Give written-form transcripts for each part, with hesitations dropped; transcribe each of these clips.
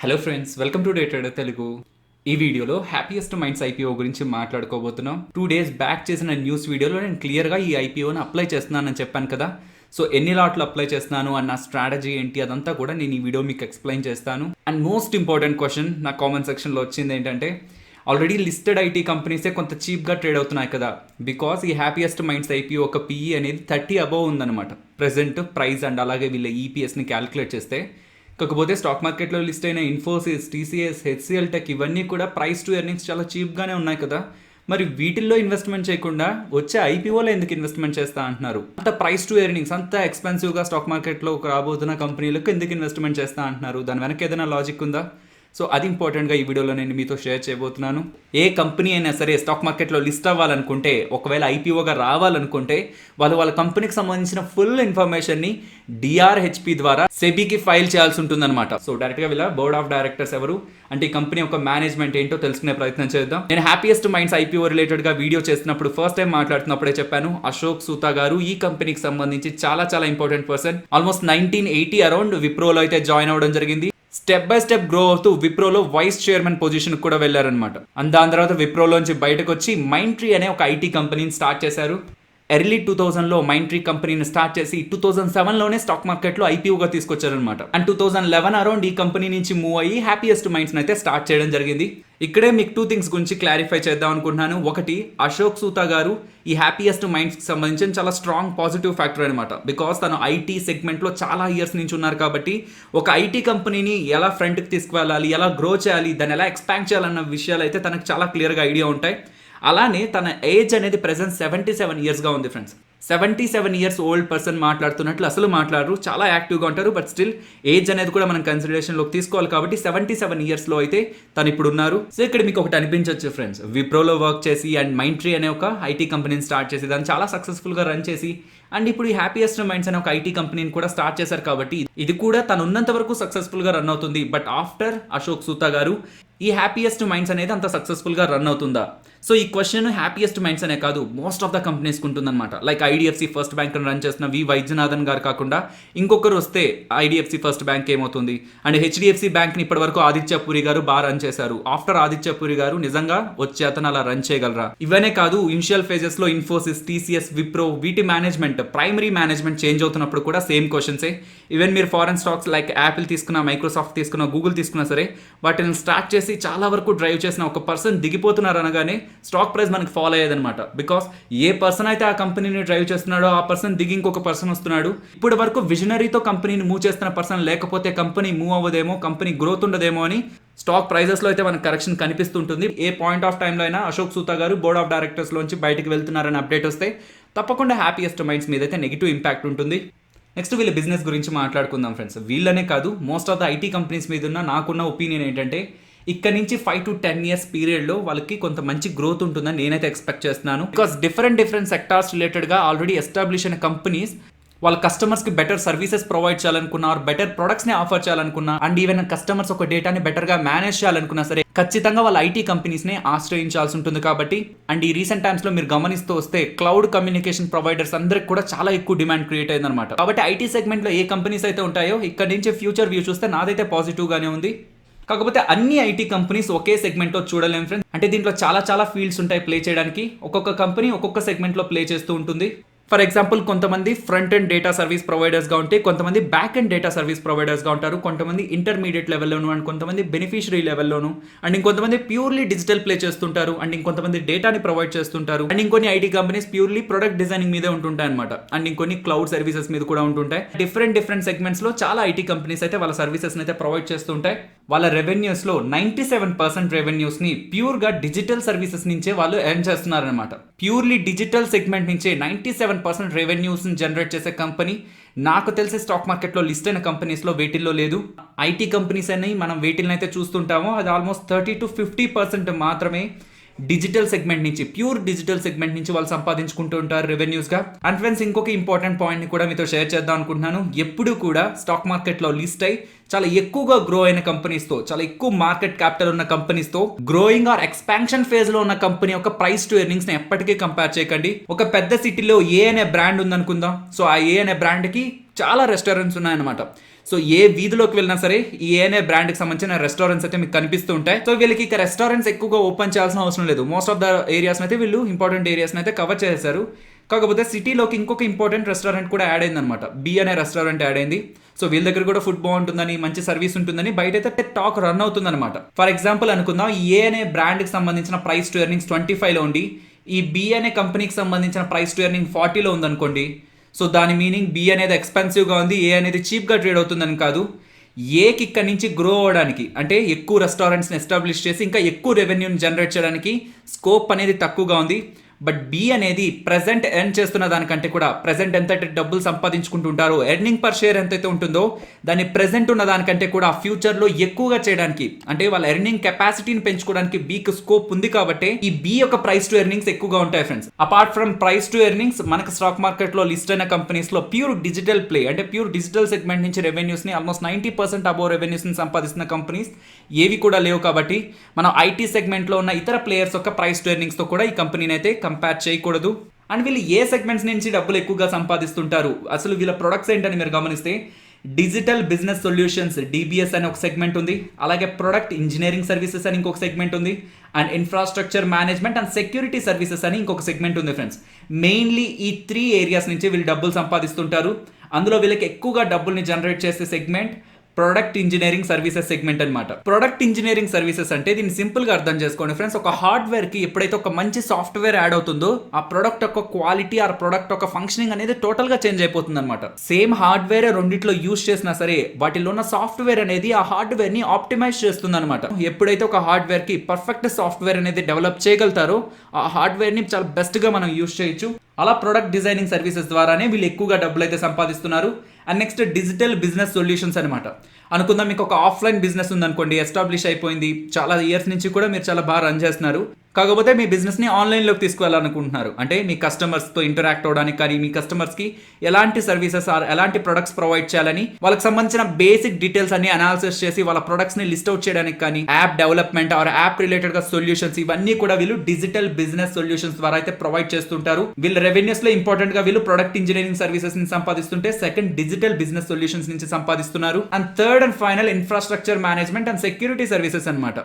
Hello friends, welcome to day trader Telugu. ఈ వీడియోలో happiest minds IPO గురించి మాట్లాడుకోబోతున్నాం. 2 days బ్యాక్ చేసిన న్యూస్ వీడియోలో నేను క్లియర్గా ఈ ఐపీఓని అప్లై చేస్తున్నానని చెప్పాను కదా. సో ఎన్ని లాట్లు అప్లై చేస్తున్నాను అన్న స్ట్రాటజీ ఏంటి అదంతా కూడా నేను ఈ వీడియో మీకు ఎక్స్ప్లెయిన్ చేస్తాను. అండ్ మోస్ట్ ఇంపార్టెంట్ క్వశ్చన్ నా కామెంట్ సెక్షన్లో వచ్చింది ఏంటంటే, ఆల్రెడీ లిస్టెడ్ ఐటీ కంపెనీసే కొంత చీప్గా ట్రేడ్ అవుతున్నాయి కదా, బికాస్ ఈ హ్యాపీయెస్ట్ మైండ్స్ ఐపీఓ ఒక పిఈ అనేది 30 above ఉందన్నమాట ప్రెసెంట్ ప్రైస్. అండ్ అలాగే వీళ్ళ ఈపీఎస్ని క్యాలిక్యులేట్ చేస్తే, కాకపోతే స్టాక్ మార్కెట్లో లిస్ట్ అయిన ఇన్ఫోసిస్, టీసీఎస్, హెచ్సిఎల్ టెక్ ఇవన్నీ కూడా ప్రైస్ టు ఎర్నింగ్స్ చాలా చీప్గానే ఉన్నాయి కదా. మరి వీటిల్లో ఇన్వెస్ట్మెంట్ చేయకుండా వచ్చే ఐపీఓలో ఎందుకు ఇన్వెస్ట్మెంట్ చేస్తా అంటున్నారు? అంత ప్రైస్ టు ఎర్నింగ్స్ అంత ఎక్స్పెన్సివ్గా స్టాక్ మార్కెట్లో రాబోతున్న కంపెనీలకు ఎందుకు ఇన్వెస్ట్మెంట్ చేస్తా అంటున్నారు? దాని వెనక ఏదైనా లాజిక్ ఉందా? సో అది ఇంపార్టెంట్గా ఈ వీడియోలో నేను మీతో షేర్ చేయబోతున్నాను. ఏ కంపెనీ అయినా సరే స్టాక్ మార్కెట్లో లిస్ట్ అవ్వాలనుకుంటే, ఒకవేళ ఐపీఓగా రావాలనుకుంటే, వాళ్ళ కంపెనీకి సంబంధించిన ఫుల్ ఇన్ఫర్మేషన్ని డిఆర్హెచ్పి ద్వారా సెబీకి ఫైల్ చేయాల్సి ఉంటుందన్నమాట. సో డైరెక్ట్గా వీళ్ళ బోర్డ్ ఆఫ్ డైరెక్టర్స్ ఎవరు, అంటే ఈ కంపెనీ యొక్క మేనేజ్మెంట్ ఏంటో తెలుసుకునే ప్రయత్నం చేద్దాం. నేను హ్యాపీయెస్ట్ మైండ్స్ ఐపీఓ రిలేటెడ్గా వీడియో చేస్తున్నప్పుడు ఫస్ట్ టైం మాట్లాడుతున్నప్పుడే చెప్పాను, అశోక్ సూతా గారు ఈ కంపెనీకి సంబంధించి చాలా చాలా ఇంపార్టెంట్ పర్సన్. ఆల్మోస్ట్ 1980 అరౌండ్ విప్రోలో అయితే జాయిన్ అవ్వడం జరిగింది. స్టెప్ బై స్టెప్ గ్రో అవుతూ విప్రోలో వైస్ చైర్మన్ పొజిషన్ కూడా వెళ్ళారనమాట. దాని తర్వాత విప్రోలోంచి బయటకు వచ్చి మైండ్ ట్రీ అనే ఒక ఐటీ కంపెనీని స్టార్ట్ చేశారు. ఎర్లీ 2000లో మైండ్ ట్రీ కంపెనీని స్టార్ట్ చేసి 2007లోనే స్టాక్ మార్కెట్లో ఐపీఓగా తీసుకొచ్చారనమాట. అండ్ 2011 అరౌండ్ ఈ కంపెనీ నుంచి మూవ్ అయ్యి హ్యాపీయెస్ట్ మైండ్స్ని అయితే స్టార్ట్ చేయడం జరిగింది. ఇక్కడే మీకు 2 things గురించి క్లారిఫై చేద్దాం అనుకుంటున్నాను. ఒకటి, అశోక్ సూతా గారు ఈ హ్యాపీయెస్ట్ మైండ్స్కి సంబంధించిన చాలా స్ట్రాంగ్ పాజిటివ్ ఫ్యాక్టర్ అనమాట. బికాస్ తను ఐటీ సెగ్మెంట్లో చాలా ఇయర్స్ నుంచి ఉన్నారు కాబట్టి, ఒక ఐటీ కంపెనీని ఎలా ఫ్రంట్కి తీసుకువెళ్ళాలి, ఎలా గ్రో చేయాలి, దాన్ని ఎలా ఎక్స్పాండ్ చేయాలన్న విషయాలు అయితే తనకు చాలా క్లియర్గా ఐడియా ఉంటాయి. అలానే తన ఏజ్ అనేది ప్రెసెంట్ 77 yearsగా ఉంది ఫ్రెండ్స్. 77 years ఓల్డ్ పర్సన్ మాట్లాడుతున్నట్లు అసలు మాట్లాడరు, చాలా యాక్టివ్గా ఉంటారు. బట్ స్టిల్ ఏజ్ అనేది కూడా మనం కన్సిడరేషన్లోకి తీసుకోవాలి కాబట్టి 77 yearsలో అయితే తను ఇప్పుడు ఉన్నారు. సో ఇక్కడ మీకు ఒకటి అనిపించవచ్చు ఫ్రెండ్స్, విప్రోలో వర్క్ చేసి అండ్ మైండ్ ట్రీ అనే ఒక ఐటీ కంపెనీని స్టార్ట్ చేసి దాన్ని చాలా సక్సెస్ఫుల్గా రన్ చేసి అండ్ ఇప్పుడు ఈ హ్యాపీయెస్ట్ మైండ్స్ అనే ఒక ఐటీ కంపెనీని కూడా స్టార్ట్ చేశారు కాబట్టి ఇది కూడా తను ఉన్నంత వరకు సక్సెస్ఫుల్గా రన్ అవుతుంది. బట్ ఆఫ్టర్ అశోక్ సూతా గారు ఈ హ్యాపీయెస్ట్ మైండ్స్ అనేది అంత సక్సెస్ఫుల్గా రన్ అవుతుందా? సో ఈ క్వశ్చన్ హ్యాపీయెస్ట్ మైండ్స్ అనే కాదు, మోస్ట్ ఆఫ్ ద కంపెనీస్కి ఉంటుందన్నమాట. Like IDFC first bank run చేస్తున్న వి వైద్యనాథన్ గారు కాకుండా ఇంకొకరు వస్తే ఐడిఎఫ్సి ఫస్ట్ బ్యాంక్ ఏమవుతుంది? అండ్ హెచ్డిఎఫ్సి బ్యాంక్ని ఇప్పటి వరకు ఆదిత్య పూరి గారు బాగా రన్ చేశారు. ఆఫ్టర్ ఆదిత్య పూరి గారు నిజంగా వచ్చే అతను అలా రన్ చేయగలరా? ఇవనే కాదు, ఇనిషియల్ ఫేజెస్లో ఇన్ఫోసిస్, టీసీఎస్, విప్రో వీటి మేనేజ్మెంట్, ప్రైమరీ మేనేజ్మెంట్ చేంజ్ అవుతున్నప్పుడు కూడా సేమ్ క్వశ్చన్సే. ఈవెన్ మీరు ఫారెన్ స్టాక్స్ లైక్ యాపిల్ తీసుకున్నా, మైక్రోసాఫ్ట్ తీసుకున్నా, గూగుల్ తీసుకున్నా సరే, వాటిని స్టార్ట్ చేసి చాలా వరకు డ్రైవ్ చేసిన ఒక పర్సన్ దిగిపోతున్నారు అనగానే స్టాక్ ప్రైస్ మనకి ఫాలో అయ్యేదన్నమాట. బికాస్ ఏ పర్సన్ అయితే ఆ కంపెనీని డ్రైవ్ చేస్తున్నాడో ఆ పర్సన్ దిగి ఇంకొక పర్సన్ వస్తున్నాడు. ఇప్పటి వరకు విజనరీతో కంపెనీని మూవ్ చేస్తున్న పర్సన్ లేకపోతే కంపెనీ మూవ్ అవ్వదేమో, కంపెనీ గ్రోత్ ఉండదేమో అని స్టాక్ ప్రైజెస్లో అయితే మనకు కరెక్షన్ కనిపిస్తుంటుంది. ఏ పాయింట్ ఆఫ్ టైంలో అయినా అశోక్ సూతా గారు బోర్డ్ ఆఫ్ డైరెక్టర్స్లోంచి బయటకు వెళ్తున్నారని అప్డేట్ వస్తే తప్పకుండా హ్యాపీయెస్ట్ మైండ్స్ మీద అయితే నెగిటివ్ ఇంపాక్ట్ ఉంటుంది. నెక్స్ట్ వీళ్ళ బిజినెస్ గురించి మాట్లాడుకుందాం ఫ్రెండ్స్. వీళ్ళనే కాదు, most of the IT companies మీద ఉన్న నాకున్న ఒపీనియన్ ఏంటంటే, ఇక్కడ నుంచి 5 to 10 years పీరియడ్లో వాళ్ళకి కొంత మంచి గ్రోత్ ఉంటుందని నేనైతే ఎక్స్పెక్ట్ చేస్తున్నాను. బికాస్ డిఫరెంట్ సెక్టార్స్ రిలేటెడ్గా ఆల్రెడీ ఎస్టాబ్లిష్ అయిన కంపెనీస్ వాళ్ళ కస్టమర్స్కి బెటర్ సర్వీసెస్ ప్రొవైడ్ చేయాలనుకున్నా, బెటర్ ప్రొడక్ట్స్ని ఆఫర్ చేయాలనుకున్నా, అండ్ ఈవెన్ కస్టమర్స్ ఒక డేటాని బెటర్గా మేనేజ్ చేయాలనుకున్నా సరే ఖచ్చితంగా వాళ్ళ ఐటీ కంపెనీస్ని ఆశ్రయించాల్సి ఉంటుంది. కాబట్టి అండ్ ఈ రీసెంట్ టైమ్స్లో మీరు గమనిస్తూ వస్తే క్లౌడ్ కమ్యూనికేషన్ ప్రొవైడర్స్ అందరికి కూడా చాలా ఎక్కువ డిమాండ్ క్రియేట్ అయిందనమాట. కాబట్టి ఐటీ సెగ్మెంట్లో ఏ కంపెనీస్ అయితే ఉంటాయో ఇక్కడ నుంచి ఫ్యూచర్ వ్యూ చూస్తే నాదైతే పాజిటివ్గానే ఉంది. కాకపోతే అన్ని ఐటీ కంపెనీస్ ఒకే సెగ్మెంట్లో చూడలేం ఫ్రెండ్స్. అంటే దీంట్లో చాలా ఫీల్డ్స్ ఉంటాయి ప్లే చేయడానికి. ఒక్కొక్క కంపెనీ ఒక్కొక్క సెగ్మెంట్లో ప్లే చేస్తూ ఉంటుంది. ఫర్ ఎగ్జాంపుల్, కొంతమంది ఫ్రంట్ అండ్ డేటా సర్వీస్ ప్రొవైడర్స్గా ఉంటే, కొంతమంది బ్యాక్ అండ్ డేటా సర్వీస్ ప్రొవైడర్స్గా ఉంటారు, కొంతమంది ఇంటర్మీడియట్ లెవెల్లోను, అండ్ కొంతమంది బెనిఫిషరీ లెవెల్లోను, అండ్ ఇంకొంతమంది ప్యూర్లీ డిజిటల్ ప్లే చేస్తుంటారు, అండ్ ఇంకొంతమంది డేటాని ప్రొవైడ్ చేస్తుంటారు, అండ్ ఇంకొన్ని IT companies purely product designing మీదే ఉంటుంటాయి అనమాట. అండ్ ఇంకొన్ని క్లౌడ్ సర్వీసెస్ మీద కూడా ఉంటుంటాయి. డిఫరెంట్ సెగ్మెంట్స్లో చాలా ఐటీ కంపెనీస్ అయితే వాళ్ళ సర్వీసెస్ని అయితే ప్రొవైడ్ చేస్తుంటాయి. వాళ్ళ రెవెన్యూస్లో 97% రెవెన్యూస్ని ప్యూర్గా డిజిటల్ సర్వీసెస్ నుంచే వాళ్ళు ఎర్న్ చేస్తున్నారనమాట. ప్యూర్లీ డిజిటల్ సెగ్మెంట్ నుంచే 97% రెవెన్యూస్ని జనరేట్ చేసే కంపెనీ నాకు తెలిసి స్టాక్ మార్కెట్లో లిస్ట్ అయిన కంపెనీస్లో వేటిల్లో లేదు. ఐటీ కంపెనీస్ అని మనం వేటిల్ని అయితే చూస్తుంటామో అది ఆల్మోస్ట్ 30 to 50% మాత్రమే డిజిటల్ సెగ్మెంట్ నుంచి, ప్యూర్ డిజిటల్ సెగ్మెంట్ నుంచి వాళ్ళు సంపాదించుకుంటూ ఉంటారు రెవెన్యూస్గా. అండ్ ఫ్రెండ్స్, ఇంకొక ఇంపార్టెంట్ పాయింట్ని కూడా మీతో షేర్ చేద్దాం అనుకుంటున్నాను. ఎప్పుడు కూడా స్టాక్ మార్కెట్లో లిస్ట్ అయి చాలా ఎక్కువగా గ్రో అయిన కంపెనీస్తో, చాలా ఎక్కువ మార్కెట్ క్యాపిటల్ ఉన్న కంపెనీస్తో గ్రోయింగ్ ఆర్ ఎక్స్పాన్షన్ ఫేజ్లో ఉన్న కంపెనీ యొక్క ప్రైస్ టు ఎర్నింగ్స్ని ఎప్పటికీ కంపేర్ చేయకండి. ఒక పెద్ద సిటీలో ఏ అనే బ్రాండ్ ఉందనుకుందాం. సో ఆ ఏ అనే బ్రాండ్కి చాలా రెస్టారెంట్స్ ఉన్నాయన్నమాట. సో ఏ వీధిలోకి వెళ్ళినా సరే ఈ ఏఎన్ఏ బ్రాండ్కి సంబంధించిన రెస్టారెంట్స్ అయితే మీకు కనిపిస్తూ ఉంటాయి. సో వీళ్ళకి ఇక రెస్టారెంట్స్ ఎక్కువగా ఓపెన్ చేయాల్సిన అవసరం లేదు. మోస్ట్ ఆఫ్ ద ఏరియాస్ అయితే వీళ్ళు ఇంపార్టెంట్ ఏరియాస్ అయితే కవర్ చేశారు. కాకపోతే సిటీలోకి ఇంకొక ఇంపార్టెంట్ రెస్టారెంట్ కూడా యాడ్ అయిందనమాట. బి అనే రెస్టారెంట్ యాడ్ అయింది. సో వీళ్ళ దగ్గర కూడా ఫుడ్ బాగుంటుందని, మంచి సర్వీస్ ఉంటుందని బయట అయితే టాక్ రన్ అవుతుందన్నమాట. ఫర్ ఎగ్జాంపుల్ అనుకుందాం, ఈ ఏ అనే బ్రాండ్కి సంబంధించిన ప్రైస్ టు ఎర్నింగ్స్ 25లో ఉండి ఈ బి అనే కంపెనీకి సంబంధించిన ప్రైస్ టు ఎర్నింగ్ 40లో ఉందనుకోండి. సో దాని మీనింగ్ బి అనేది ఎక్స్పెన్సివ్గా ఉంది, ఏ అనేది చీప్గా ట్రేడ్ అవుతుందని కాదు. ఏకి ఇక్కడ నుంచి గ్రో అవ్వడానికి, అంటే ఎక్కువ రెస్టారెంట్స్ని ఎస్టాబ్లిష్ చేసి ఇంకా ఎక్కువ రెవెన్యూని జనరేట్ చేయడానికి స్కోప్ అనేది తక్కువగా ఉంది. బట్ బి అనేది ప్రెజెంట్ ఎర్న్ చేస్తున్న దానికంటే కూడా ప్రెజెంట్ ఎంత డబ్బులు సంపాదించుకుంటుంటారో, ఎర్నింగ్ పర్ షేర్ ఎంతైతే ఉంటుందో దాన్ని ప్రెజెంట్ ఉన్న దానికంటే కూడా ఫ్యూచర్లో ఎక్కువగా చేయడానికి, అంటే వాళ్ళ ఎర్నింగ్ కెపాసిటీని పెంచుకోవడానికి బీకి స్కోప్ ఉంది. కాబట్టి ఈ బి యొక్క ప్రైస్ టు ఎర్నింగ్స్ ఎక్కువగా ఉంటాయి friends. Apart from price to earnings, మనకు స్టాక్ మార్కెట్లో లిస్ట్ అయిన కంపెనీస్లో ప్యూర్ డిజిటల్ ప్లే, అంటే ప్యూర్ డిజిటల్ సెగ్మెంట్ నుంచి రెవెన్యూస్ని ఆల్మోస్ట్ 90% అబోవ్ రెవెన్యూస్ని సంపాదిస్తున్న కంపెనీస్ ఏవి కూడా లేవు. కాబట్టి మనం ఐటీ సెగ్మెంట్లో ఉన్న ఇతర ప్లేయర్స్ యొక్క ప్రైస్ టు ఎర్నింగ్స్తో కూడా ఈ కంపెనీని అయితే కంపేర్ చేయకూడదు. అండ్ వీళ్ళు ఏ సెగ్మెంట్స్ నుంచి డబ్బులు ఎక్కువగా సంపాదిస్తుంటారు, అసలు వీళ్ళ ప్రొడక్ట్స్ ఏంటని మీరు గమనిస్తే డిజిటల్ బిజినెస్ సొల్యూషన్స్ డిబిఎస్ అని ఒక సెగ్మెంట్ ఉంది, అలాగే ప్రొడక్ట్ ఇంజనీరింగ్ సర్వీసెస్ అని ఇంకొక సెగ్మెంట్ ఉంది, and infrastructure management and security services అని ఇంకొక సెగ్మెంట్ ఉంది ఫ్రెండ్స్. మెయిన్లీ ఈ 3 ఏరియాస్ నుంచి వీళ్ళు డబ్బులు సంపాదిస్తుంటారు. అందులో వీళ్ళకి ఎక్కువగా డబ్బుల్ని జనరేట్ చేసే segment product engineering services segment అనమాట. ప్రొడక్ట్ ఇంజనీరింగ్ సర్వీసెస్ అంటే దీన్ని సింపుల్గా అర్థం చేసుకోండి ఫ్రెండ్స్. ఒక హార్డ్వేర్కి ఎప్పుడైతే ఒక మంచి సాఫ్ట్వేర్ యాడ్ అవుతుందో ఆ ప్రొడక్ట్ యొక్క క్వాలిటీ, ఆ ప్రొడక్ట్ యొక్క ఫంక్షనింగ్ అనేది టోటల్గా చేంజ్ అయిపోతుంది అనమాట. సేమ్ హార్డ్వేర్ రెండిట్లో యూజ్ చేసినా సరే వాటిలో ఉన్న సాఫ్ట్వేర్ అనేది ఆ హార్డ్వేర్ని ఆప్టిమైజ్ చేస్తుంది అనమాట. ఎప్పుడైతే ఒక హార్డ్వేర్కి పర్ఫెక్ట్ సాఫ్ట్వేర్ అనేది డెవలప్ చేయగలుగుతారో ఆ హార్డ్వేర్ని చాలా బెస్ట్గా మనం యూజ్ చేయొచ్చు. అలా ప్రొడక్ట్ డిజైనింగ్ సర్వీసెస్ ద్వారానే వీళ్ళు ఎక్కువగా డబ్బులు అయితే సంపాదిస్తున్నారు. And next digital business solutions అనమాట. అనుకుందాం మీకు ఒక ఆఫ్లైన్ బిజినెస్ ఉందనుకోండి, ఎస్టాబ్లిష్ అయిపోయింది, చాలా ఇయర్స్ నుంచి కూడా మీరు చాలా బాగా రన్ చేస్తున్నారు. కాకపోతే మీ బిజినెస్ని ఆన్లైన్లోకి తీసుకువెళ్ళాలనుకుంటున్నారు. అంటే మీ కస్టమర్స్తో ఇంటరాక్ట్ అవ్వడానికి కానీ, మీ కస్టమర్స్కి ఎలాంటి సర్వీసెస్ ఎలాంటి ప్రొడక్ట్స్ ప్రొవైడ్ చేయాలని వాళ్ళకి సంబంధించిన బేసిక్ డీటెయిల్స్ అన్ని అనాలిసిస్ చేసి వాళ్ళ ప్రొడక్ట్స్ని లిస్ట్ అవుట్ చేయడానికి కానీ, యాప్ డెవలప్మెంట్ ఆర్ యాప్ రిలేటెడ్గా సొల్యూషన్స్ ఇవన్నీ కూడా వీళ్ళు డిజిటల్ బిజినెస్ సొల్యూషన్స్ ద్వారా అయితే ప్రొవైడ్ చేస్తుంటారు. వీళ్ళ రెవెన్యూస్లో ఇంపార్టెంట్గా వీళ్ళు ప్రొడక్ట్ ఇంజనీరింగ్ సర్వీసెస్ ని సంపాదిస్తుంటే, సెకండ్ డిజిటల్ బిజినెస్ సొల్యూషన్స్ నుంచి సంపాదిస్తున్నారు. And third and final infrastructure management and security services అనమాట.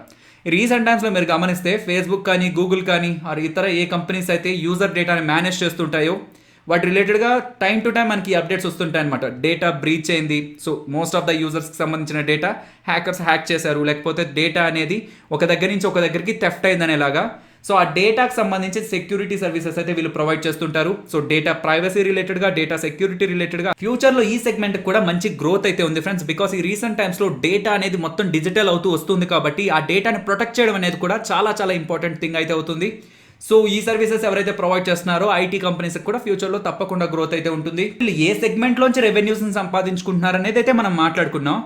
రీసెంట్ టైమ్స్లో మీరు గమనిస్తే ఫేస్బుక్ కానీ, గూగుల్ కానీ ఆర్ ఇతర ఏ కంపెనీస్ అయితే యూజర్ డేటాని మేనేజ్ చేస్తుంటాయో వాటి రిలేటెడ్గా టైం టు టైం మనకి అప్డేట్స్ వస్తుంటాయి అనమాట. డేటా బ్రీచ్ అయింది, సో మోస్ట్ ఆఫ్ ద యూజర్స్కి సంబంధించిన డేటా హ్యాకర్స్ హ్యాక్ చేశారు, లేకపోతే డేటా అనేది ఒక దగ్గర నుంచి ఒక దగ్గరికి థెఫ్ట్ అయిందనేలాగా. సో ఆ డేటాకి సంబంధించి సెక్యూరిటీ సర్వీసెస్ అయితే వీళ్ళు ప్రొవైడ్ చేస్తుంటారు. సో డేటా ప్రైవసీ రిలేటెడ్గా, డేటా సెక్యూరిటీ రిలేటెడ్గా ఫ్యూచర్లో ఈ సెగ్మెంట్ కూడా మంచి గ్రోత్ అయితే ఉంది ఫ్రెండ్స్. బికాస్ ఈ రీసెంట్ టైమ్స్లో డేటా అనేది మొత్తం డిజిటల్ అవుతూ వస్తుంది కాబట్టి ఆ డేటాని ప్రొటెక్ట్ చేయడం అనేది కూడా చాలా చాలా ఇంపార్టెంట్ థింగ్ అయితే అవుతుంది. సో ఈ సర్వీసెస్ ఎవరైతే ప్రొవైడ్ చేస్తున్నారో ఐటీ కంపెనీస్కి కూడా ఫ్యూచర్లో తప్పకుండా గ్రోత్ అయితే ఉంటుంది. వీళ్ళు ఏ సెగ్మెంట్లోంచి రెవెన్యూస్ని సంపాదించుకుంటున్నారు అనేది అయితే మనం మాట్లాడుకున్నాం.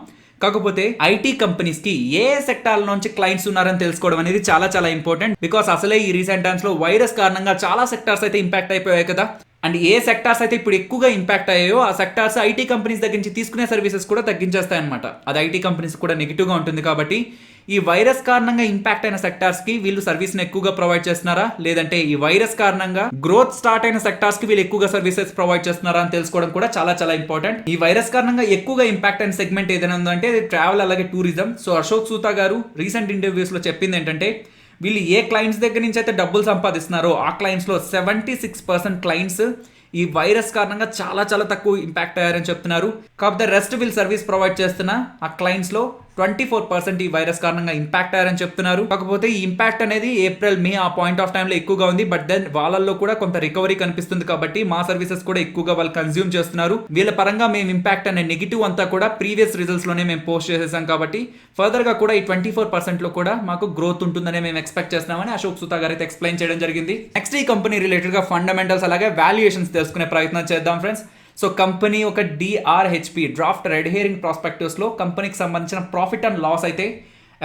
కాకపోతే ఐటీ కంపెనీస్కి ఏ సెక్టార్ నుంచి క్లయింట్స్ ఉన్నారని తెలుసుకోవడం అనేది చాలా చాలా ఇంపార్టెంట్. బికాస్ అసలే ఈ రీసెంట్ టైమ్స్లో వైరస్ కారణంగా చాలా సెక్టార్స్ అయితే ఇంపాక్ట్ అయిపోయాయి కదా. అండ్ ఏ సెక్టార్స్ అయితే ఇప్పుడు ఎక్కువగా ఇంపాక్ట్ అయ్యాయో ఆ సెక్టార్స్ ఐటీ కంపెనీస్ దగ్గర నుంచి తీసుకునే సర్వీసెస్ కూడా తగ్గించేస్తాయి అనమాట. అది ఐటీ కంపెనీస్ కూడా నెగిటివ్గా ఉంటుంది. కాబట్టి ఈ వైరస్ కారణంగా ఇంపాక్ట్ అయిన సెక్టార్స్కి వీళ్ళు సర్వీస్ని ఎక్కువగా ప్రొవైడ్ చేస్తున్నారా, లేదంటే ఈ వైరస్ కారణంగా గ్రోత్ స్టార్ట్ అయిన సెక్టార్స్కి వీళ్ళు ఎక్కువగా సర్వీసెస్ ప్రొవైడ్ చేస్తున్నారా అని తెలుసుకోవడం కూడా చాలా చాలా ఇంపార్టెంట్. ఈ వైరస్ కారణంగా ఎక్కువగా ఇంపాక్ట్ అయిన సెగ్మెంట్ ఏదైనా ఉందంటే ట్రావెల్ అలాగే టూరిజం. సో అశోక్ సూతా గారు రీసెంట్ ఇంటర్వ్యూస్లో చెప్పింది ఏంటంటే వీళ్ళు ఏ క్లయింట్స్ దగ్గర నుంచి అయితే డబ్బులు సంపాదిస్తున్నారో ఆ క్లయింట్స్లో 76% క్లయింట్స్ ఈ వైరస్ కారణంగా చాలా చాలా తక్కువ ఇంపాక్ట్ అయ్యారని చెప్తున్నారు. కాకపోతే రెస్ట్ వీళ్ళు సర్వీస్ ప్రొవైడ్ చేస్తున్న ఆ క్లయింట్స్లో 24% ఈ వైరస్ కారణంగా ఇంపాక్ట్ అయ్యారని చెప్తున్నారు. కాకపోతే ఈ ఇంపాక్ట్ అనేది ఏప్రిల్ మే ఆ పాయింట్ ఆఫ్ టైంలో ఎక్కువగా ఉంది. బట్ దెన్ వాళ్ళల్లో కూడా కొంత రికవరీ కనిపిస్తుంది కాబట్టి మా సర్వీసెస్ కూడా ఎక్కువగా వాళ్ళు కన్జ్యూమ్ చేస్తున్నారు. వీళ్ళ పరంగా మేము ఇంపాక్ట్ అనే నెగిటివ్ అంతా కూడా ప్రీవియస్ రిజల్ట్స్ లోనే మేము పోస్ట్ చేసేసాం కాబట్టి ఫర్దర్ గా కూడా ఈ 24% లో కూడా మాకు గ్రోత్ ఉంటుందని మేము ఎక్స్పెక్ట్ చేస్తున్నామని అశోక్ సూతా గారు అయితే ఎక్స్ప్లెయిన్ చేయడం జరిగింది. నెక్స్ట్ ఈ కంపెనీ రిలేటెడ్ గా ఫండమెంటల్స్ అలాగే వాల్యుయేషన్స్ తెలుసుకునే ప్రయత్నం చేద్దాం ఫ్రెండ్స్. సో కంపెనీ ఒక DRHP డ్రాఫ్ట్ రెడ్ హెరింగ్ ప్రాస్పెక్టస్లో కంపెనీకి సంబంధించిన ప్రాఫిట్ అండ్ లాస్ అయితే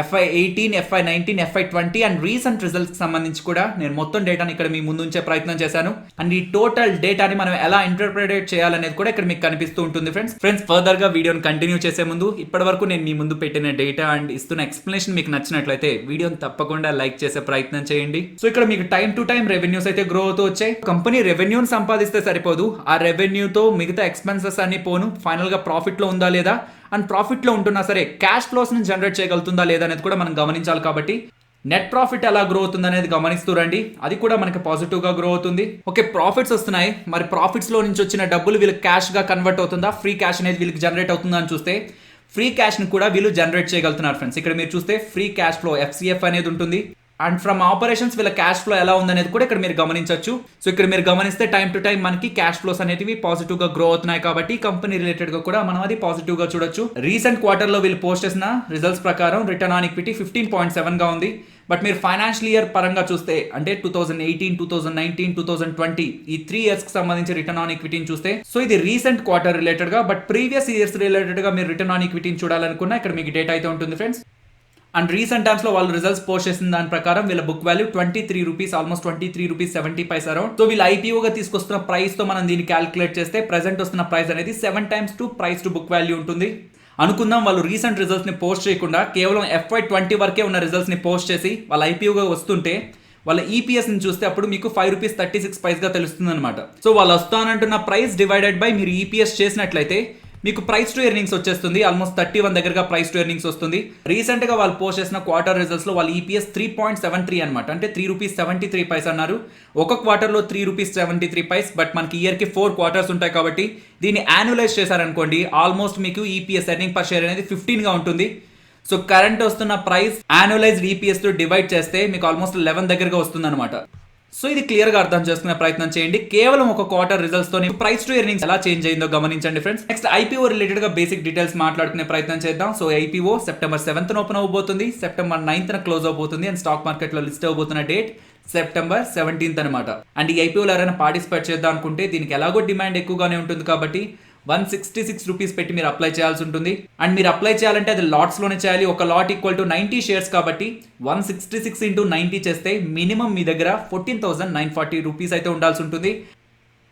FY18, FY19, FY20 and recent results కి సంబంధించి కూడా నేను మొత్తం డేటాని ఇక్కడ మీ ముందు ఉంచే ప్రయత్నం చేశాను. అండ్ ఈ టోటల్ డేటాని మనం ఎలా ఇంటర్ప్రిటేట్ చేయాలనేది కూడా ఇక్కడ మీకు కనిపిస్తూ ఉంటుంది ఫ్రెండ్స్ ఫర్దర్ గా వీడియోని కంటిన్యూ చేసే ముందు ఇప్పటి వరకు నేను మీ ముందు పెట్టిన డేటా అండ్ ఇస్తున్న ఎక్స్ప్లెనేషన్ మీకు నచ్చినట్లయితే వీడియోని తప్పకుండా లైక్ చేసే ప్రయత్నం చేయండి. సో ఇక్కడ మీకు టైం టు టైం రెవెన్యూస్ అయితే గ్రో అవుతూ వచ్చాయి. కంపెనీ రెవెన్యూని సంపాదిస్తే సరిపోదు, ఆ రెవెన్యూతో మిగతా ఎక్స్పెన్సెస్ అన్ని పోను ఫైనల్ గా ప్రాఫిట్ లో ఉందా లేదా అండ్ ప్రాఫిట్ లో ఉంటున్నా సరే క్యాష్ ఫ్లోస్ ని జనరేట్ చేయగలుగుతుందా లేదా అనేది కూడా మనం గమనించాలి. కాబట్టి నెట్ ప్రాఫిట్ ఎలా గ్రో అవుతుంది అనేది గమనిస్తూ రండి, అది కూడా మనకి పాజిటివ్ గా గ్రో అవుతుంది. ఓకే, ప్రాఫిట్స్ వస్తున్నాయి, మరి ప్రాఫిట్స్ లో నుంచి వచ్చిన డబ్బులు వీళ్ళకి క్యాష్ గా కన్వర్ట్ అవుతుందా, ఫ్రీ క్యాష్ అనేది వీళ్ళకి జనరేట్ అవుతుందా అని చూస్తే ఫ్రీ క్యాష్ ని కూడా వీళ్ళు జనరేట్ చేయగలుగుతున్నారు ఫ్రెండ్స్. ఇక్కడ మీరు చూస్తే ఫ్రీ క్యాష్ ఫ్లో FCF అనేది ఉంటుంది. అండ్ ఫ్రమ్ ఆపరేషన్స్ వీళ్ళ క్యాష్ ఫ్లో ఎలా ఉందనేది కూడా ఇక్కడ మీరు గమనించవచ్చు. సో ఇక్కడ మీరు గమనిస్తే టైం టు టైం మనకి క్యాష్ ఫ్లోస్ అనేవి పాజిటివ్ గా గ్రో అవుతున్నాయి. కాబట్టి కంపెనీ రిలేటెడ్ గా కూడా మనం అది పాజిటివ్ గా చూడొచ్చు. రీసెంట్ క్వార్టర్ లో వీళ్ళు పోస్ట్ చేసిన రిజల్ట్స్ ప్రకారం రిటర్న్ ఆన్ ఈక్విటీ 15.7 గా ఉంది. బట్ మీరు ఫైనాన్షియల్ ఇయర్ పరంగా చూస్తే అంటే 2018, 2019, 2020 ఈ 3 years కి సంబంధించి రిటర్న్ ఆన్ ఈక్విటీని చూస్తే సో ఇది రీసెంట్ క్వార్టర్ రిలేటెడ్ గా, బట్ ప్రీవియస్ ఇయర్స్ రిలేటెడ్ గా మీరు రిటర్న్ ఆన్ ఈక్విటీని చూడాలనుకున్నా ఇక్కడ మీకు డేటా అయితే ఉంటుంది ఫ్రెండ్స్. అండ్ రీసెంట్ టైమ్స్ లో వాళ్ళు రిజల్ట్స్ పోస్ట్ చేసిన దాని ప్రకారం వీళ్ళ book value 23 rupees, almost 23 rupees 70 పైసా అరౌండ్. సో వీళ్ళు ఐపీఓగా తీసుకొస్తున్న ప్రైస్ తో మనం దీన్ని క్యాలిక్యులేట్ చేస్తే ప్రెసెంట్ వస్తున్న ప్రైస్ అనేది 7 times to price to book value ఉంటుంది. అనుకుందాం వాళ్ళు రీసెంట్ రిజల్ట్స్ ని పోస్ట్ చేయకుండా కేవలం FY20 వరకే ఉన్న రిజల్ట్స్ ని పోస్ట్ చేసి వాళ్ళ ఐపీఓగా వస్తుంటే వాళ్ళ ఈపీఎస్ ని చూస్తే అప్పుడు మీకు 5 రూపీస్ 36 పైసా తెలుస్తుంది అనమాట. సో వాళ్ళు వస్తానంటున్న ప్రైస్ డివైడెడ్ బై మీరు ఈపీఎస్ చేసినట్లయితే మీకు ప్రైస్ టు ఎర్నింగ్స్ వచ్చేస్తుంది. ఆల్మోస్ట్ 31 దగ్గరగా ప్రైస్ టు ఎర్నింగ్స్ వస్తుంది. రీసెంట్ గా వాళ్ళు పోస్ట్ చేసిన క్వార్టర్ రిజల్ట్స్ లో వాళ్ళ ఈపీఎస్ 3.73 అనమాట, అంటే 3 రూపీస్ 73 పైసా అన్నారు. ఒక క్వార్టర్ లో 3 రూపీస్ 73 పైస్, బట్ మనకి ఇయర్ కి 4 క్వార్టర్స్ ఉంటాయి కాబట్టి దీన్ని యాన్యులైజ్ చేశారనుకోండి ఆల్మోస్ట్ మీకు ఈపీఎస్ ఎర్నింగ్ పర్ షేర్ అనేది 15 గా ఉంటుంది. సో కరెంట్ వస్తున్న ప్రైస్ యాన్యులైజ్డ్ ఈపీఎస్ తో డివైడ్ చేస్తే మీకు ఆల్మోస్ట్ 11 దగ్గరగా వస్తుంది అనమాట. సో ఇది క్లియర్ గా అర్థం చేసుకునే ప్రయత్నం చేయండి. కేవలం ఒక క్వార్టర్ రిజల్ట్స్ తో ప్రైస్ టు ఎర్నింగ్స్ ఎలా చేంజ్ అయిందో గమనించండి ఫ్రెండ్స్. నెక్స్ట్ ఐపీఓ రిలేటెడ్ గా బేసిక్ డీటెయిల్స్ మాట్లాడుకునే ప్రయత్నం చేద్దాం. So IPO September 7th open అవబోతుంది, September 9th క్లోజ్ అవబోతుంది అండ్ స్టాక్ మార్కెట్ లో లిస్ట్ అవబోతున్న డేట్ September 17th అనమాట. అండ్ ఈ ఐపీఓలో ఎవరైనా పార్టిసిపేట్ చేద్దాం అనుకుంటే దీనికి ఎలాగో డిమాండ్ ఎక్కువగానే ఉంటుంది కాబట్టి 166 రూపీస్ పెట్టి మీరు అప్లై చేయాల్సి ఉంటుంది. అండ్ మీరు అప్లై చేయాలంటే అది లాట్స్ లోనే చేయాలి. ఒక లాట్ ఈక్వల్ టు 90 షేర్స్ కాబట్టి 166 into 90 చేస్తే మినిమం మీ దగ్గర 14,940 రూపీస్ అయితే ఉండాల్సి ఉంటుంది.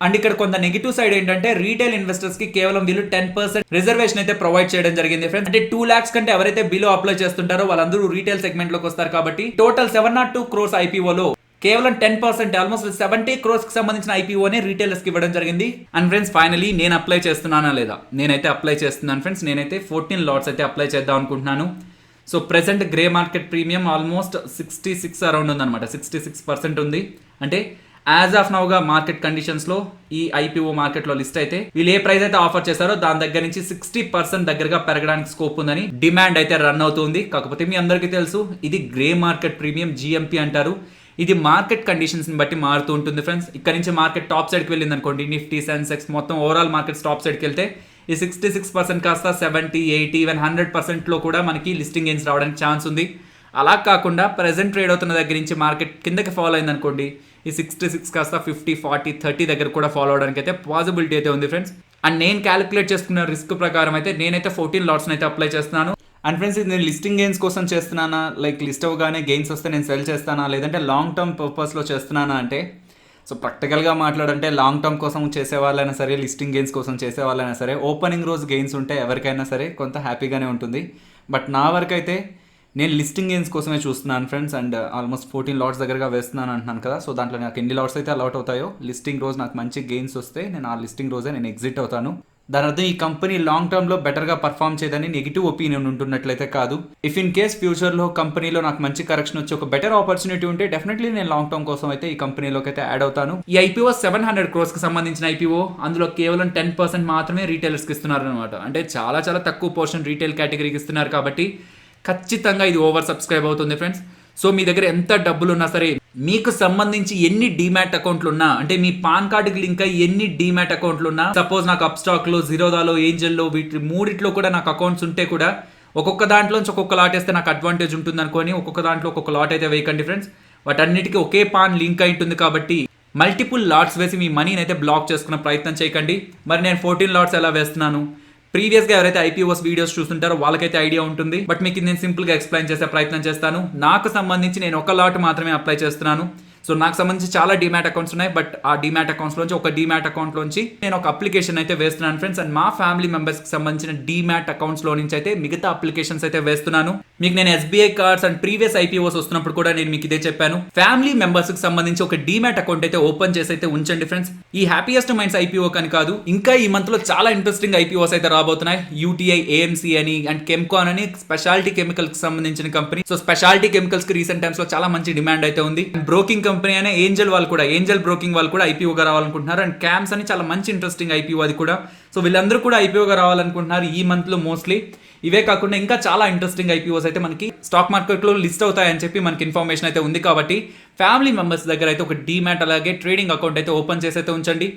అండ్ ఇక్కడ కొంత నెగిటివ్ సైడ్ ఏంటంటే రీటైల్ ఇన్వెస్టర్స్ కి కేవలం వీళ్ళు 10% రిజర్వేషన్ అయితే ప్రొవైడ్ చేయడం జరిగింది ఫ్రెండ్స్. అంటే 2 lakhs కంటే ఎవరైతే బిలో అప్లై చేస్తుంటారో వాళ్ళందరూ రీటైల్ సెగ్మెంట్ లోకి వస్తారు కాబట్టి టోటల్ 702 crores ఐపీఓలో కేవలం 10% ఆల్మోస్ట్ 70 crores కి సంబంధించిన ఐపీఓనే రీటైలర్స్ కి ఇవ్వడం జరిగింది. అండ్ ఫ్రెండ్స్ ఫైనలీ నేను అప్లై చేస్తున్నానా లేదా, నేనైతే అప్లై చేస్తున్నాను ఫ్రెండ్స్. నేనైతే 14 లాట్స్ అయితే అప్లై చేద్దాం అనుకుంటున్నాను. So present grey market premium almost 66 around ఉందన్నమాట, 66% ఉంది. అంటే యాజ్ ఆఫ్ నౌ గా మార్కెట్ కండిషన్స్ లో ఈ ఐపీఓ మార్కెట్ లో లిస్ట్ అయితే వీళ్ళు ఏ ప్రైస్ అయితే ఆఫర్ చేస్తారో దాని దగ్గర నుంచి 60% దగ్గరగా పెరగడానికి స్కోప్ ఉందని డిమాండ్ అయితే రన్ అవుతుంది. కాకపోతే మీ అందరికీ తెలుసు ఇది గ్రే మార్కెట్ ప్రీమియం, GMP అంటారు. ఇది మార్కెట్ కండిషన్స్ ని బట్టి మారుతూ ఉంటుంది ఫ్రెండ్స్. ఇక్కడ నుంచి మార్కెట్ టాప్ సైడ్కి వెళ్ళింది అనుకోండి, నిఫ్టీ, సెన్సెక్స్ మొత్తం ఓవరాల్ మార్కెట్ టాప్ సైడ్కి వెళ్తే ఈ 66% కాస్త 70, 80, ఈవెన్ 100% లో కూడా మనకి లిస్టింగ్ గెయిన్స్ రావడానికి ఛాన్స్ ఉంది. అలా కాకుండా ప్రెసెంట్ ట్రేడ్ అవుతున్న దగ్గర నుంచి మార్కెట్ కిందకి ఫాలో అయింది అనుకోండి, ఈ 66 కాస్త 50, 40, 30 దగ్గర కూడా ఫాలో అవడానికి అయితే పాసిబిలిటీ అయితే ఉంది ఫ్రెండ్స్. అండ్ నేను క్యాలిక్యులేట్ చేసుకున్న రిస్క్ ప్రకారం అయితే నేనైతే 14 లాట్స్ అయితే అప్లై చేస్తున్నాను. అండ్ ఫ్రెండ్స్ ఇది నేను లిస్టింగ్ గెయిన్స్ కోసం చేస్తున్నానా, లైక్ లిస్ట్ అవ్వగానే గెయిన్స్ వస్తే నేను సెల్ చేస్తానా, లేదంటే లాంగ్ టర్మ్ పర్పస్లో చేస్తున్నానా అంటే సో ప్రాక్టికల్గా మాట్లాడంటే లాంగ్ టర్మ్ కోసం చేసే వాళ్ళైనా సరే, లిస్టింగ్ గెయిన్స్ కోసం చేసే వాళ్ళైనా సరే ఓపెనింగ్ రోజు గెయిన్స్ ఉంటే ఎవరికైనా సరే కొంత హ్యాపీగానే ఉంటుంది. బట్ నా వరకు అయితే నేను లిస్టింగ్ గెయిన్స్ కోసమే చూస్తున్నాను ఫ్రెండ్స్. అండ్ ఆల్మోస్ట్ 14 లాట్స్ దగ్గరగా వేస్తున్నాను అంటున్నాను కదా. సో దాంట్లో నాకు ఎన్ని లాట్స్ అయితే అలాట్ అవుతాయో లిస్టింగ్ రోజు నాకు మంచి గెయిన్స్ వస్తే నేను ఆ లిస్టింగ్ రోజే నేను ఎగ్జిట్ అవుతాను. దాని అర్థం ఈ కంపెనీ లాంగ్ టర్మ్ లో బెటర్ గా పర్ఫామ్ చేయదని నెగిటివ్ ఒపీనియన్ ఉంటున్నట్లయితే కాదు. ఇఫ్ ఇన్ కేస్ ఫ్యూచర్ లో కంపెనీలో నాకు మంచి కరెక్షన్ వచ్చి ఒక బెటర్ ఆపర్చునిటీ ఉంటే డెఫినెట్లీ నేను లాంగ్ టర్మ్ కోసం అయితే ఈ కంపెనీలోకి అయితే యాడ్ అవుతాను. ఈ ఐపీఓ 700 crores కి సంబంధించిన ఐపీఓ, అందులో కేవలం 10% మాత్రమే రీటైలర్స్ కి ఇస్తున్నారు అనమాట. అంటే చాలా చాలా తక్కువ పోర్షన్ రీటైల్ కేటగిరీకి ఇస్తున్నారు కాబట్టి ఖచ్చితంగా ఇది ఓవర్ సబ్స్క్రైబ్ అవుతుంది ఫ్రెండ్స్. సో మీ దగ్గర ఎంత డబ్బులు ఉన్నా సరే, మీకు సంబంధించి ఎన్ని డీమ్యాట్ అకౌంట్లు ఉన్నా, అంటే మీ పాన్ కార్డుకి లింక్ అయ్యి ఎన్ని డీమ్యాట్ అకౌంట్లు ఉన్నా, సపోజ్ నాకు అప్స్టాక్ లో, జీరోదాలో, ఏంజల్లో వీటి మూడిట్లో కూడా నాకు అకౌంట్స్ ఉంటే కూడా ఒక్కొక్క దాంట్లోంచి ఒక్కొక్క లాట్ వేస్తే నాకు అడ్వాంటేజ్ ఉంటుంది అనుకోని ఒక్కొక్క దాంట్లో ఒక్కొక్క లాట్ అయితే వేయకండి ఫ్రెండ్స్. వాటన్నిటికీ ఒకే పాన్ లింక్ అయి ఉంటుంది కాబట్టి మల్టిపుల్ లాట్స్ వేసి మీ మనీని అయితే బ్లాక్ చేసుకునే ప్రయత్నం చేయకండి. మరి నేను 14 లాట్స్ ఎలా వేస్తున్నాను, ప్రీవియస్ గా ఎవరైతే ఐపీఓస్ వీడియోస్ చూస్తుంటారో వాళ్ళకైతే ఐడియా ఉంటుంది. బట్ మీకు నేను సింపుల్ గా ఎక్స్ప్లెయిన్ చేసే ప్రయత్నం చేస్తాను. నాకు సంబంధించి నేను ఒక లాట్ మాత్రమే అప్లై చేస్తున్నాను. సో నాకు సంబంధించి చాలా డిమాట్ అకౌంట్స్ ఉన్నాయి. బట్ ఆ డిమాట్ అకౌంట్స్ లోంచి ఒక డిమాట్ అకౌంట్ లోంచి నేను ఒక అప్లికేషన్ అయితే వేస్తున్నాను ఫ్రెండ్స్. అండ్ మా ఫ్యామిలీ మెంబర్స్ కి సంబంధించిన డిమాట్ అకౌంట్స్ లో నుంచి అయితే మిగతా అప్లికేషన్స్ అయితే వేస్తున్నాను. మీకు నేను SBI cards and previous IPOs వస్తున్నప్పుడు కూడా నేను మీకు ఇదే చెప్పాను. ఫ్యామిలీ మెంబర్స్ కి సంబంధించి ఒక డిమాట్ అకౌంట్ అయితే ఓపెన్ చేసి అయితే ఉంచండి ఫ్రెండ్స్. ఈ హ్యాపీయెస్ట్ మైండ్స్ ఐపీఓ అని కాదు, ఇంకా ఈ మంత్ లో చాలా ఇంట్రెస్టింగ్ ఐపీఓస్ అయితే రాబోతున్నాయి. యూటీఐ, ఏఎంసీ అని అండ్ కెమ్కాన్ అని స్పెషాలిటీ కెమికల్స్ కి సంబంధించిన కంపెనీ. సో స్పెషాలిటీ కెమికల్స్ కి రీసెంట్ టైమ్స్ లో చాలా మంచి డిమాండ్ అయితే ఉంది. బ్రోకింగ్ కంపెనీ అనే ఏంజల్ బ్రోకింగ్ వాళ్ళు కూడా ఐపీఓగా రావాలనుకుంటున్నారు. అండ్ క్యామ్స్ అని చాలా మంచి ఇంట్రెస్టింగ్ ఐపీఓ అది కూడా. సో వీళ్ళందరూ కూడా ఐపీఓగా రావాలనుకుంటున్నారు ఈ మంత్ లో మోస్ట్లీ. ఇవే కాకుండా ఇంకా చాలా ఇంట్రెస్టింగ్ ఐపీఓస్ అయితే మనకి స్టాక్ మార్కెట్ లో లిస్ట్ అవుతాయని చెప్పి మనకి ఇన్ఫర్మేషన్ అయితే ఉంది. కాబట్టి ఫ్యామిలీ మెంబర్స్ దగ్గర అయితే ఒక డీమ్యాట్ అలాగే ట్రేడింగ్ అకౌంట్ అయితే ఓపెన్ చేసి అయితే ఉంచండి.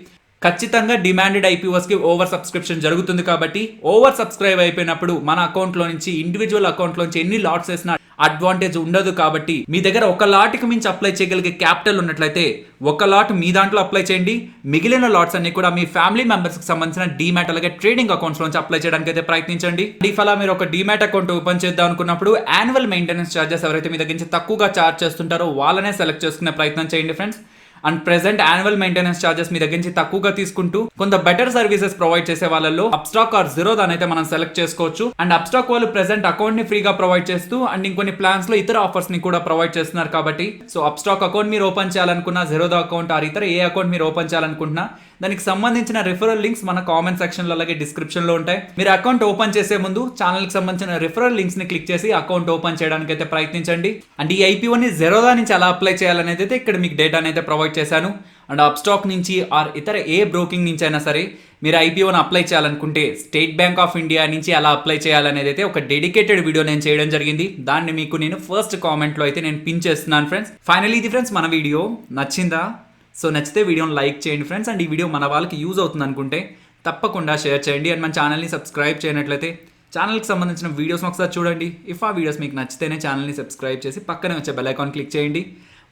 ఖచ్చితంగా డిమాండెడ్ ఐపీఓస్ కి ఓవర్ సబ్స్క్రిప్షన్ జరుగుతుంది. కాబట్టి ఓవర్ సబ్స్క్రైబ్ అయిపోయినప్పుడు మన అకౌంట్ లో నుంచి ఇండివిజువల్ అకౌంట్ లోంచి ఎన్ని లాట్స్ వేసినా అడ్వాంటేజ్ ఉండదు. కాబట్టి మీ దగ్గర ఒక లాట్కి మించి అప్లై చేయగలిగే క్యాపిటల్ ఉన్నట్లయితే ఒక లాట్ మీ దాంట్లో అప్లై చేయండి. మిగిలిన లాట్స్ అన్ని కూడా మీ ఫ్యామిలీ మెంబర్స్ కి సంబంధించిన డీమ్యాట్ అలాగే ట్రేడింగ్ అకౌంట్స్ నుంచి అప్లై చేయడానికి అయితే ప్రయత్నించండి. అలా మీరు ఒక డీమ్యాట్ అకౌంట్ ఓపెన్ చేద్దాం అనుకున్నప్పుడు యాన్యువల్ మెయింటెనెన్స్ చార్జెస్ ఎవరైతే మీ దగ్గర నుంచి తక్కువగా చార్జ్ చేస్తుంటారో వాళ్ళనే సెలెక్ట్ చేసుకునే ప్రయత్నం చేయండి friends. And present annual maintenance charges మీ దగ్గర నుంచి తక్కువగా తీసుకుంటూ కొంత బెటర్ సర్వీసెస్ ప్రొవైడ్ చేసే వాళ్ళలో అప్స్టాక్ ఆర్ జీరోదా అయితే మనం సెలెక్ట్ చేసుకోవచ్చు. అండ్ అప్స్టాక్ వాళ్ళు ప్రెసెంట్ అకౌంట్ ని ఫ్రీగా ప్రొవైడ్ చేస్తూ అండ్ ఇంకొన్ని ప్లాన్స్ లో ఇతర ఆఫర్స్ ని కూడా ప్రొవైడ్ చేస్తున్నారు. కాబట్టి సో అప్స్టాక్ అకౌంట్ మీరు ఓపెన్ చేయాలనుకున్నా, జీరోదా అకౌంట్ ఆర్ ఇతర ఏ అకౌంట్ మీరు ఓపెన్ చేయాలనుకుంటున్నా దానికి సంబంధించిన రిఫరల్ లింక్స్ మన కామెంట్ సెక్షన్ లో అలాగే డిస్క్రిప్షన్ లో ఉంటాయి. మీరు అకౌంట్ ఓపెన్ చేసే ముందు ఛానల్ కి సంబంధించిన రిఫరల్ లింక్స్ ని క్లిక్ చేసి అకౌంట్ ఓపెన్ చేయడానికి అయితే ప్రయత్నించండి. అండ్ ఈ ఐపీఓని జీరోదా నుంచి ఎలా అప్లై చేయాలనేది అయితే ఇక్కడ మీకు డేటా అయితే ప్రొవైడ్ చేశాను. అండ్ అప్స్టాక్ నుంచి ఆర్ ఇతర ఏ బ్రోకింగ్ నుంచి అయినా సరే మీరు ఐపీఓని అప్లై చేయాలనుకుంటే స్టేట్ బ్యాంక్ ఆఫ్ ఇండియా నుంచి ఎలా అప్లై చేయాలనేది అయితే ఒక డెడికేటెడ్ వీడియో నేను చేయడం జరిగింది. దాన్ని మీకు నేను ఫస్ట్ కామెంట్లో అయితే నేను పిన్ చేస్తున్నాను ఫ్రెండ్స్. ఫైనల్లీ ఇది ఫ్రెండ్స్ మన వీడియో నచ్చిందా? సో నచ్చితే వీడియోని లైక్ చేయండి ఫ్రెండ్స్. అండ్ ఈ వీడియో మన వాళ్ళకి యూజ్ అవుతుంది అనుకుంటే తప్పకుండా షేర్ చేయండి. అండ్ మన ఛానల్ని సబ్స్క్రైబ్ చేయనట్లయితే ఛానల్కి సంబంధించిన వీడియోస్ ఒకసారి చూడండి. ఇఫ్ ఆ వీడియోస్ మీకు నచ్చితేనే ఛానల్ని సబ్స్క్రైబ్ చేసి పక్కనే వచ్చే బెల్ ఐకాన్ క్లిక్ చేయండి.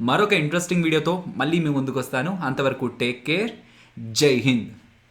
మరొక ఇంట్రెస్టింగ్ వీడియోతో మళ్ళీ మీ ముందుకు వస్తాను. అంతవరకు టేక్ కేర్. జై హింద్.